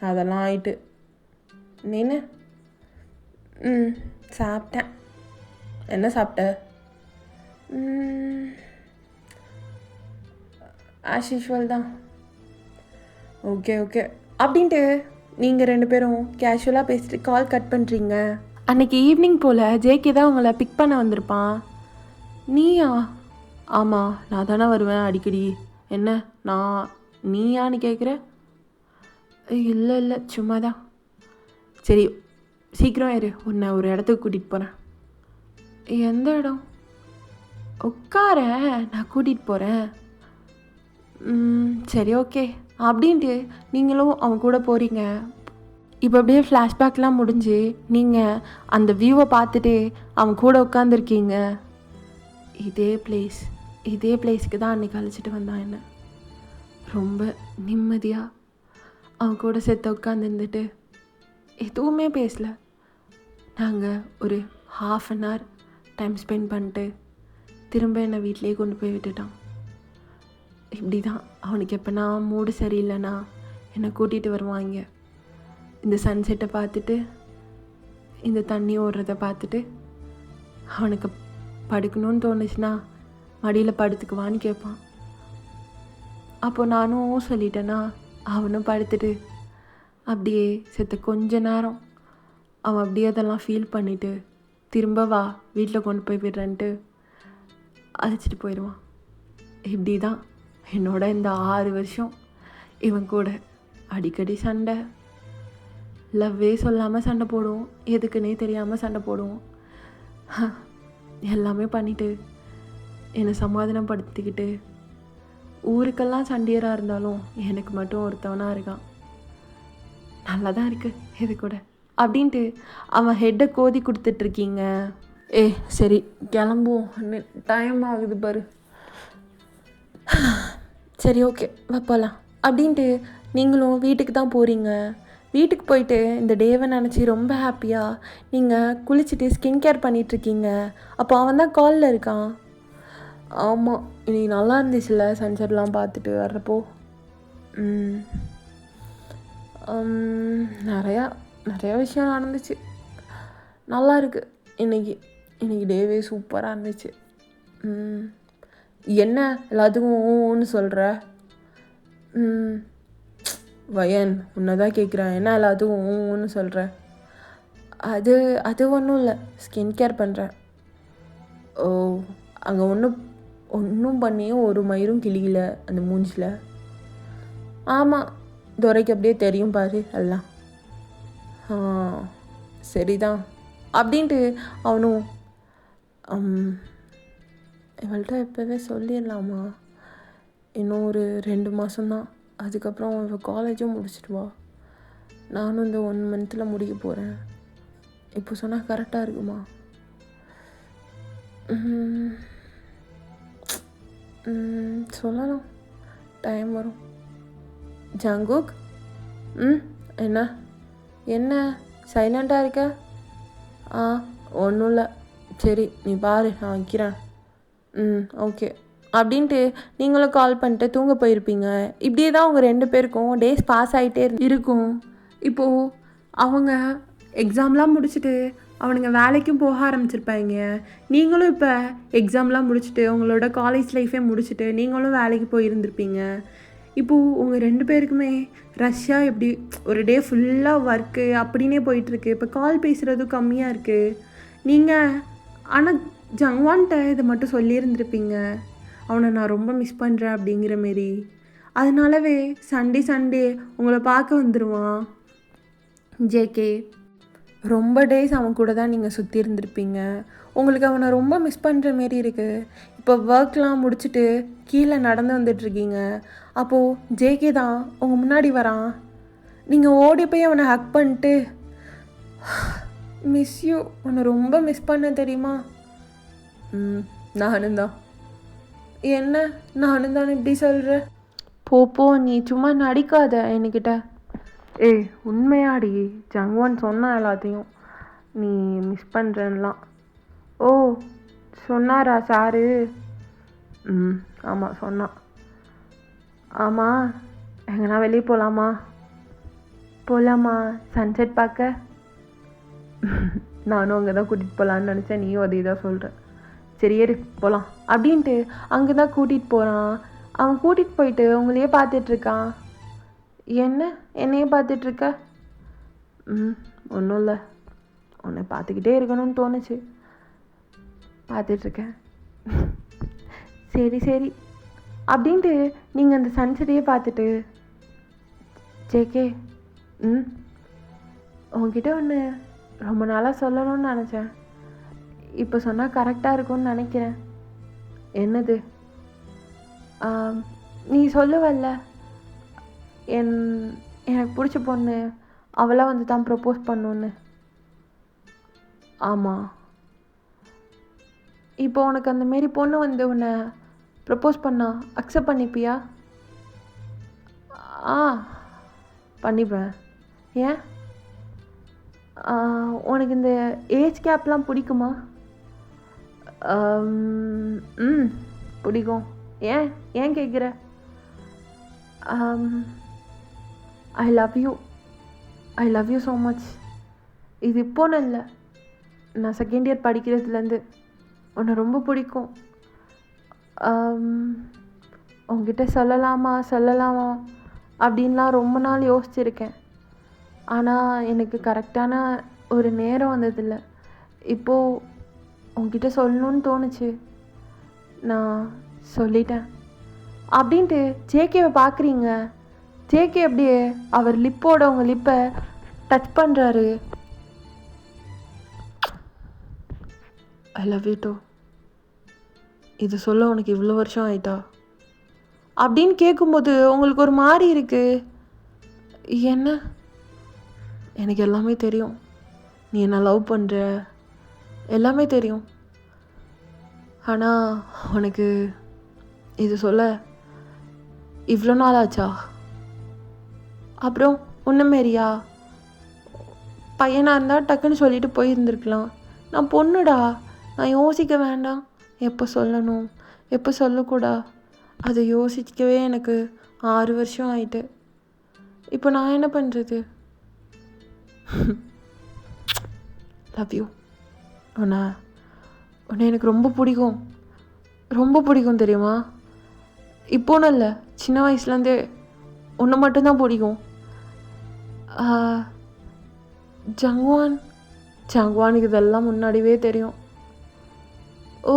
அதெல்லாம் ஆயிட்டு. நீனு? சாப்பிட்டேன். என்ன சாப்பிட்ட? ஆஸ் யூஷுவல் தான். ஓகே அப்படின்ட்டு நீங்கள் 2 பேரும் கேஷுவலாக பேசிட்டு கால் கட் பண்ணுறீங்க. அன்றைக்கி ஈவினிங் போல் ஜேகே தான் உங்களை பிக் பண்ண வந்திருப்பான். நீயா? ஆமாம், நான் தானே வருவேன் அடிக்கடி. என்ன நான் நீயான்னு கேட்குற? இல்லை, சும்மா தான். சரி, சீக்கிரம் இரு, உன்னை ஒரு இடத்துக்கு கூட்டிகிட்டு போகிறேன். எந்த இடம்? உட்கார, நான் கூட்டிகிட்டு போகிறேன். சரி, ஓகே அப்படின்ட்டு நீங்களும் அவன் கூட போகிறீங்க. இப்போ அப்படியே ஃப்ளாஷ்பேக்லாம் முடிஞ்சு நீங்கள் அந்த வியூவை பார்த்துட்டு அவன் கூட உட்காந்துருக்கீங்க. இதே பிளேஸ்க்கு தான் அன்றைக்கி அழைச்சிட்டு வந்தான் என்ன. ரொம்ப நிம்மதியாக அவன் கூட சேர்த்து உட்காந்துருந்துட்டு எதுவுமே பேசலை. நாங்கள் ஒரு 1/2 an hour டைம் ஸ்பெண்ட் பண்ணிட்டு திரும்ப என்னை வீட்டிலே கொண்டு போய் விட்டுட்டான். இப்படி தான் அவனுக்கு எப்போனா மூடு சரியில்லைன்னா என்னை கூட்டிகிட்டு வருவாங்க. இந்த சன்செட்டை பார்த்துட்டு, இந்த தண்ணி ஓடுறத பார்த்துட்டு, அவனுக்கு படுக்கணும்னு தோணுச்சுன்னா மடியில் படுத்துக்குவான்னு கேட்பான். அப்போ நானும் சொல்லிட்டேன்னா அவனும் படுத்துட்டு அப்படியே செத்த கொஞ்ச நேரம் அவன் அப்படியே அதெல்லாம் ஃபீல் பண்ணிவிட்டு திரும்ப வா வீட்டில் கொண்டு போய் விடுறேன்ட்டு அழைச்சிட்டு போயிடுவான். இப்படி தான் என்னோட இந்த 6 வருஷம் இவன் கூட அடிக்கடி சண்டை, லவ்வே சொல்லாமல் சண்டை போடுவோம், எதுக்குன்னே தெரியாமல் சண்டை போடுவோம். எல்லாமே பண்ணிவிட்டு என்னை சமாதானப்படுத்திக்கிட்டு ஊருக்கெல்லாம் சண்டியராக இருந்தாலும் எனக்கு மட்டும் ஒருத்தவனாக இருக்கான். நல்லா தான் இருக்குது இது கூட. அப்படின்ட்டு அவன் ஹெட்டை கோதி கொடுத்துட்ருக்கீங்க. சரி கிளம்புவோம், டைம் ஆகுது பாரு. சரி ஓகே வா போகலாம் அப்படின்ட்டு நீங்களும் வீட்டுக்கு தான் போகிறீங்க. வீட்டுக்கு போயிட்டு இந்த டேவை நினச்சி ரொம்ப ஹாப்பியாக நீங்கள் குளிச்சுட்டு ஸ்கின் கேர் பண்ணிகிட்ருக்கீங்க. அப்போ அவன் தான் காலில் இருக்கான். ஆமாம், இன்னைக்கு நல்லா இருந்துச்சுல்ல சன்செட்லாம் பார்த்துட்டு வர்றப்போ. நிறையா விஷயம் நடந்துச்சு. நல்லா இருக்கு. இன்னைக்கு டேவே சூப்பராக இருந்துச்சு. என்ன எல்லாத்துக்கும் ஊன்னு சொல்கிற? வயன் உன்னை தான் கேட்குறேன், என்ன எல்லாத்துக்கும் ஊன்னு சொல்கிற? அது ஒன்றும் இல்லை, ஸ்கின் கேர் பண்ணுறேன். ஓ, அங்கே ஒன்றும் பண்ணியும் ஒரு மயிரும் கிளியில அந்த மூஞ்சில். ஆமாம், துரைக்கு அப்படியே தெரியும் பாரு எல்லாம். சரிதான் அப்படின்ட்டு அவனும் இவள்கிட்ட இப்போவே சொல்லிடலாமா? இன்னும் ஒரு 2 மாதம்தான், அதுக்கப்புறம் இவள் காலேஜும் முடிச்சிடுவா. நானும் இந்த 1 மந்த்தில் முடிக்க போகிறேன். இப்போ சொன்னால் கரெக்டாக இருக்குமா? சொல்லலாம், டைம் வரும். ஜங்குக், என்ன சைலண்ட்டாக இருக்க? ஒன்றும் இல்லை, சரி நீ பாரு, நான் வைக்கிறேன். ஓகே அப்படின்ட்டு நீங்களும் கால் பண்ணிட்டு தூங்க போயிருப்பீங்க. இப்படியே தான் அவங்க 2 பேருக்கும் டேஸ் பாஸ் ஆகிட்டே இருக்கும். இப்போது அவங்க எக்ஸாம்லாம் முடிச்சுட்டு அவனுங்க வேலைக்கும் போக ஆரம்பிச்சிருப்பாங்க. நீங்களும் இப்போ எக்ஸாம்லாம் முடிச்சுட்டு உங்களோட காலேஜ் லைஃபே முடிச்சுட்டு நீங்களும் வேலைக்கு போயிருந்துருப்பீங்க. இப்போது உங்கள் 2 பேருக்குமே ரஷ்ஷாக எப்படி ஒரு டே ஃபுல்லாக ஒர்க்கு அப்படின்னே போயிட்டுருக்கு. இப்போ கால் பேசுகிறதும் கம்மியாக இருக்குது. நீங்கள் ஆனால் ஜங்வான்கிட்ட இதை மட்டும் சொல்லியிருந்துருப்பீங்க, அவனை நான் ரொம்ப மிஸ் பண்ணுறேன் அப்படிங்கிற மாரி. அதனாலவே சண்டே உங்களை பார்க்க வந்துடுவான் ஜேகே. ரொம்ப டேஸ் அவன் கூட தான் நீங்கள் சுற்றி இருந்திருப்பீங்க. உங்களுக்கு அவனை ரொம்ப மிஸ் பண்ணுற மாரி இருக்குது. இப்போ ஒர்க்லாம் முடிச்சுட்டு கீழே நடந்து வந்துட்டுருக்கீங்க. அப்போது ஜேகே தான் உங்கள் முன்னாடி வரான். நீங்கள் ஓடி போய் அவனை ஹக் பண்ணிட்டு, மிஸ் யூ, உன்னை ரொம்ப மிஸ் பண்ண தெரியுமா? நானும் தான். என்ன நானும் தான் இப்படி சொல்கிற? போ நீ சும்மா நடிக்காத என்கிட்ட. உண்மையாடி, ஜங்வான் சொன்னா எல்லாத்தையும் நீ மிஸ் பண்ணுறேன்னலாம். ஓ, சொன்னாரா சாரு? ஆமாம் சொன்னான். ஆமாம், எங்கன்னா வெளியே போகலாமா சன்செட் பார்க்க? நானும் அங்கே தான் கூட்டிகிட்டு போகலான்னு நினச்சேன், நீயும் அதே தான் சொல்கிற. சரி ஏறு போகலாம் அப்படின்ட்டு அங்கே தான் கூட்டிகிட்டு போகிறான். அவன் கூட்டிகிட்டு போயிட்டு உங்களையே பார்த்துட்ருக்கான். என்னையே பார்த்துட்ருக்க? ஒன்றும் இல்லை, உன்னை பார்த்துக்கிட்டே இருக்கணும்னு தோணுச்சு, பார்த்துட்ருக்கேன். சரி அப்படின்ட்டு நீங்கள் அந்த சன்செட்டையே பார்த்துட்டு, ஜேகே உங்ககிட்ட ஒன்று ரொம்ப நாளாக சொல்லணும்னு நினச்சேன், இப்போ சொன்னால் கரெக்டாக இருக்கும்னு நினைக்கிறேன். என்னது? நீ சொல்லுவல்ல, எனக்கு பிடிச்ச பொண்ணு அவளாக வந்து தான் ப்ரப்போஸ் பண்ணுன்னு. ஆமாம், இப்போ உனக்கு அந்தமாரி பொண்ணு வந்து உன்னை ப்ரப்போஸ் பண்ணா அக்செப்ட் பண்ணிப்பியா? பண்ணிப்பேன். ஏன்? உனக்கு இந்த ஏஜ் கேப்லாம் பிடிக்குமா? பிடிக்கும். ஏன் கேட்குற? ஐ லவ் யூ ஸோ மச். இது இப்போன்னு இல்லை, நான் செகண்ட் இயர் படிக்கிறதுலேருந்து உன்னை ரொம்ப பிடிக்கும். உங்ககிட்ட சொல்லலாமா அப்படின்லாம் ரொம்ப நாள் யோசிச்சிருக்கேன். ஆனால் எனக்கு கரெக்டான ஒரு நேரம் வந்ததில்லை. இப்போது உங்ககிட்ட சொல்லணும்னு தோணுச்சு, நான் சொல்லிட்டேன் அப்படின்ட்டு ஜேகேவை பார்க்குறீங்க. ஜேகே அப்படியே அவர் லிப்போட உங்கள் லிப்பை டச் பண்ணுறாரு. I love you too. இது சொல்ல உனக்கு இவ்வளோ வருஷம் ஆயிட்டா அப்படின்னு கேட்கும்போது உங்களுக்கு ஒரு மாதிரி இருக்குது. என்ன? எனக்கு எல்லாமே தெரியும். நீ என்ன லவ் பண்ணுற எல்லாமே தெரியும். ஆனால் உனக்கு இது சொல்ல இவ்வளோ நாள் ஆச்சா? அப்புறம் உன்னமேரியா பையனாக இருந்தால் டக்குன்னு சொல்லிட்டு போயிருந்துருக்கலாம். நான் பொண்ணுடா, நான் யோசிக்க வேண்டாம் எப்போ சொல்லணும் எப்போ சொல்லக்கூடா அதை யோசிக்கவே எனக்கு 6 வருஷம் ஆயிட்டு. இப்போ நான் என்ன பண்ணுறது? Love you. உன்னை எனக்கு ரொம்ப பிடிக்கும் தெரியுமா? இப்போன்னு இல்லை, சின்ன வயசுலேருந்தே உன்னை மட்டும்தான் பிடிக்கும். ஜங்குவானுக்கு இதெல்லாம் முன்னாடியே தெரியும். ஓ,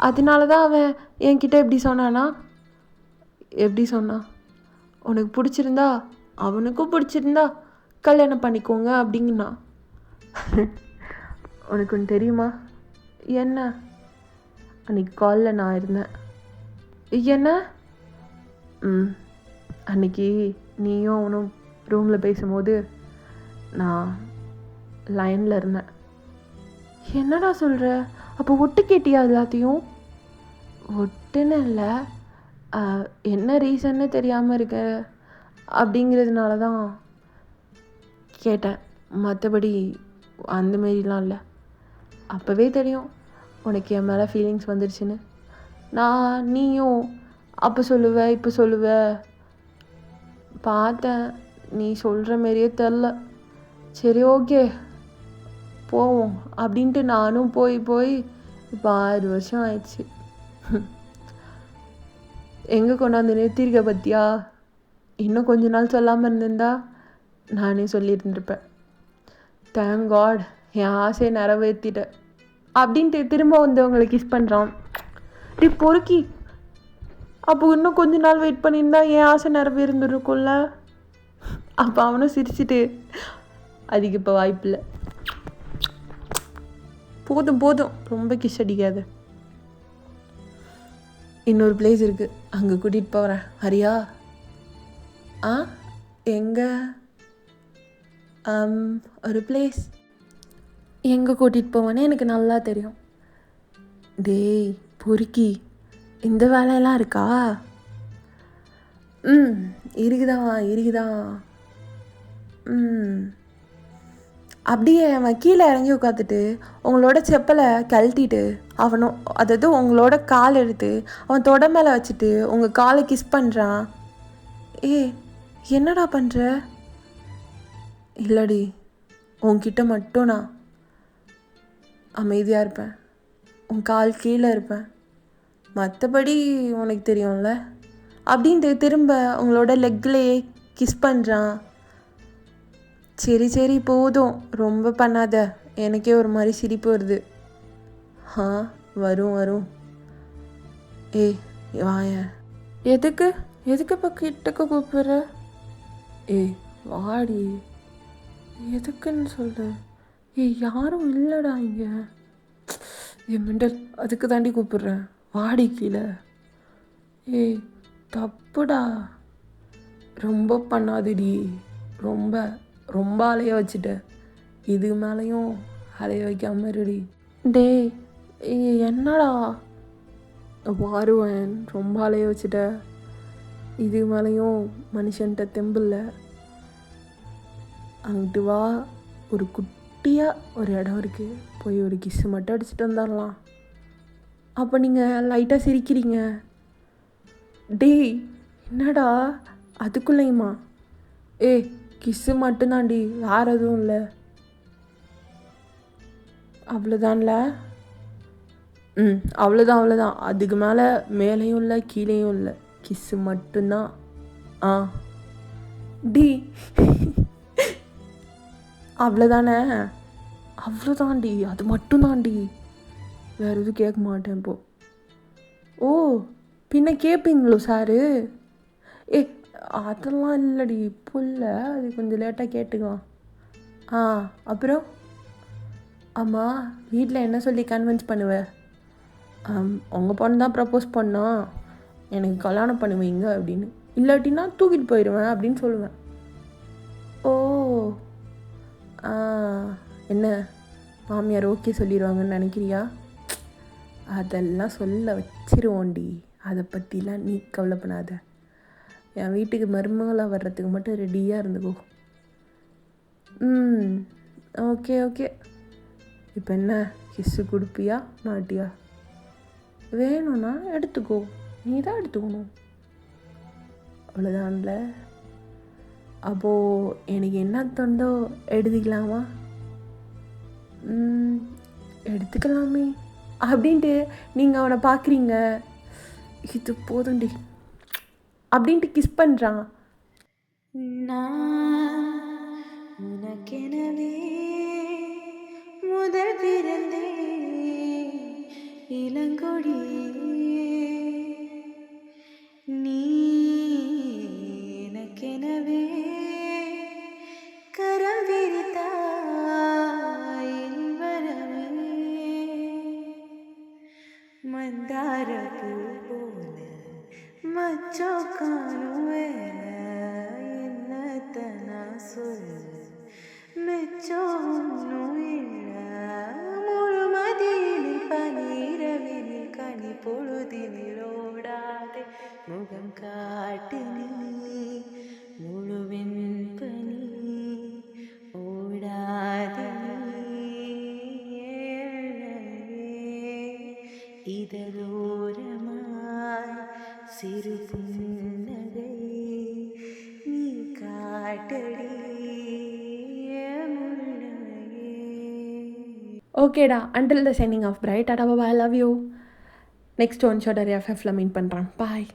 அதனால தான் அவன் என்கிட்ட எப்படி சொன்னானா? எப்படி சொன்னான்? உனக்கு பிடிச்சிருந்தா அவனுக்கும் பிடிச்சிருந்தா கல்யாணம் பண்ணிக்கோங்க அப்படிங்கண்ணா. உனக்கு ஒன்று தெரியுமா? என்ன? அன்றைக்கி காலில் நான் இருந்தேன். என்ன? அன்றைக்கி நீயும் அவனும் ரூமில் பேசும்போது நான் லைனில் இருந்தேன். என்னடா சொல்கிற? அப்போ ஒட்டு கேட்டியா எல்லாத்தையும்? ஒட்டுன்னு இல்லை, என்ன ரீசன்னு தெரியாமல் இருக்க அப்படிங்கிறதுனால தான் கேட்டேன். மற்றபடி அந்தமாரிலாம் இல்லை. அப்போவே தெரியும் உனக்கு என் மேலே ஃபீலிங்ஸ் வந்துடுச்சுன்னு. நீயும் அப்போ சொல்லுவ இப்போ சொல்லுவ பார்த்தேன். நீ சொல்கிற மாரியே தெரில. சரி, ஓகே போவோம் அப்படின்ட்டு நானும் போய் இப்போ 6 வருஷம் ஆயிடுச்சு. எங்கே கொண்டாந்து நிறுத்திருக்க பத்தியா? இன்னும் கொஞ்ச நாள் சொல்லாமல் இருந்திருந்தா நானே சொல்லியிருந்துருப்பேன். தேங்க் காட் என் ஆசையை நிறைவேற்றிட்டேன் அப்படின்ட்டு திரும்ப அவங்களை கிஸ் பண்ணுறான். இப்படி பொறுக்கி அப்போ இன்னும் கொஞ்ச நாள் வெயிட் பண்ணியிருந்தா என் ஆசை நிறைவேறிருந்துருக்கும்ல. அப்போ அவனும் சிரிச்சிட்டு அதுக்கு இப்போ வாய்ப்பில்லை, போதும் ரொம்ப கிஸ் அடிக்காது. இன்னொரு பிளேஸ் இருக்குது, அங்கே கூட்டிகிட்டு போகிறேன், ஹரியா? எங்கே? ஒரு பிளேஸ். எங்கே கூட்டிகிட்டு போவேன்னு எனக்கு நல்லா தெரியும். டேய் பொறுக்கி, இந்த வேலையெல்லாம் இருக்கா? இருக்குதான். அப்படியே அவன் கீழே இறங்கி உட்காந்துட்டு உங்களோட செப்பலை கழட்டிட்டு அதாவது உங்களோட கால் எடுத்து அவன் தொட மேலே வச்சுட்டு உங்கள் காலை கிஸ் பண்ணுறான். என்னடா பண்ணுற? இல்லடி, உன்கிட்ட மட்டும் நான் அமைதியாக இருப்பேன், உன் கால் கீழே இருப்பேன், மற்றபடி உனக்கு தெரியும்ல அப்படின்ட்டு திரும்ப உங்களோட லெக்லேயே கிஸ் பண்ணுறான். சரி போதும், ரொம்ப பண்ணாத, எனக்கே ஒரு மாதிரி சிரிப்பு வருது. வரும். வாயேன். எதுக்கு இப்போ கிட்டக்க கூப்பிடுற? வாடி. எதுக்குன்னு சொல்லு. யாரும் இல்லைடா இங்கே. மெண்டல், அதுக்கு தாண்டி கூப்பிடுறேன், வாடி கீழே. தப்புடா, ரொம்ப பண்ணாதடி, ரொம்ப அலைய வச்சுட்ட, இதுக்கு மேலேயும் அலைய வைக்காம இருடி. டேய் என்னடா? வாருவேன், ரொம்ப அலைய வச்சுட்ட, இதுக்கு மேலேயும் மனுஷன்ட்ட தெம்பில்ல. அங்கிட்டு வா, ஒரு குட்டியாக ஒரு இடம் இருக்குது, போய் ஒரு கிஸ்ஸு மட்டும் அடிச்சுட்டு வந்துடலாம். அப்போ நீங்கள் லைட்டாக சிரிக்கிறீங்க. டேய் என்னடா அதுக்குள்ளேயுமா? கிஸ்ஸு மட்டும்தாண்டி, வேறு எதுவும் இல்லை. அவ்வளோதான்ல? அவ்வளோதான். அதுக்கு மேலேயும் இல்லை கீழேயும் இல்லை, கிஸ்ஸு மட்டும்தான். டி அவ்வளோதானே? அவ்வளோதாண்டி, அது மட்டும்தாண்டி, வேறு எதுவும் கேட்க மாட்டேன் இப்போ. பின்ன கேட்பீங்களோ சாரு? அதெல்லாம் இல்லடி, இப்போ இல்லை, அது கொஞ்சம் லேட்டாக கேட்டுக்கலாம். அப்புறம் ஆமாம், வீட்டில் என்ன சொல்லி கன்வின்ஸ் பண்ணுவேன்? உங்கள் பொண்ணு தான் ப்ரப்போஸ் பண்ணோம், எனக்கு கல்யாணம் பண்ணுவீங்க அப்படின்னு, இல்லாட்டினா தூக்கிட்டு போயிடுவேன் அப்படின்னு சொல்லுவேன். என்ன மாமியார் ஓகே சொல்லிடுவாங்கன்னு நினைக்கிறியா? அதெல்லாம் சொல்ல வச்சிருவோண்டி, அதை பற்றிலாம் நீ கவலைப்படாத. என் வீட்டுக்கு மருமகளாக வர்றதுக்கு மட்டும் ரெடியாக இருந்துக்கோ. Okay okay. இப்போ என்ன கிஸ்ஸு கொடுப்பியா மாட்டியா? வேணும்னா எடுத்துக்கோ, நீ தான் எடுத்துக்கணும், அவ்வளோதான்ல. அப்போது எனக்கு என்ன தோண்டோ எடுத்துக்கலாமா? எடுத்துக்கலாமே அப்படின்ட்டு நீங்கள் அவனை பார்க்குறீங்க. இது போதுண்டி அப்படின்ட்டு கிஸ் பண்ணுறான். நான் உனக்கெனவே முதல் பிறந்தே இளங்கொடியே, நீ எனக்கெனவே கரம் விரித்தாய் வரமே, மந்தார பூ போல மச்சோ காணும் என்னத்தனா சொல்ல மெச்சோன்னும் இல்ல, முழுமதியில் பனீரவினில் கனி பொழுதினில் ஓடாதே முகம் காட்டு நீ முழுவெண் பனி ஓடாதே இதழோரமாய் சிறு புன்னகை நீ காட்டடி. ஓகேடா, until the signing of Bright, டாடா, bye, love you. Next one shot FF meet பண்ணுறேன். பாய்.